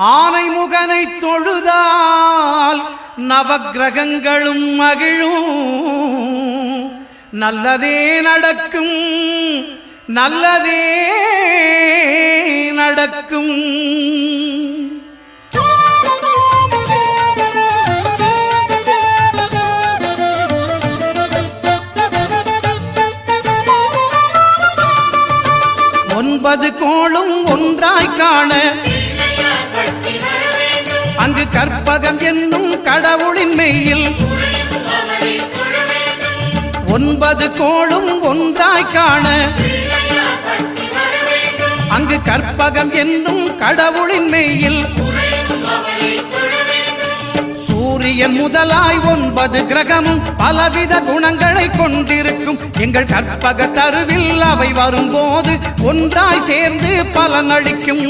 ஆனைமுகனை தொழுதால் நவக்கிரகங்களும் மகிழும். நல்லதே நடக்கும், நல்லதே நடக்கும். ஒன்பது கோளும் ஒன்றாய் காண அங்கு கற்பகம் என்னும் கடவுளின் மெய்யில் ஒன்பது கோளும் ஒன்றாய் காண அங்கு கற்பகம் என்னும் கடவுளின் மெய்யில் சூரியன் முதலாய் 9 கிரகமும் பலவித குணங்களை கொண்டிருக்கும். எங்கள் கற்பக தருவில் அவை வரும்போது ஒன்றாய் சேர்ந்து பலனளிக்கும்.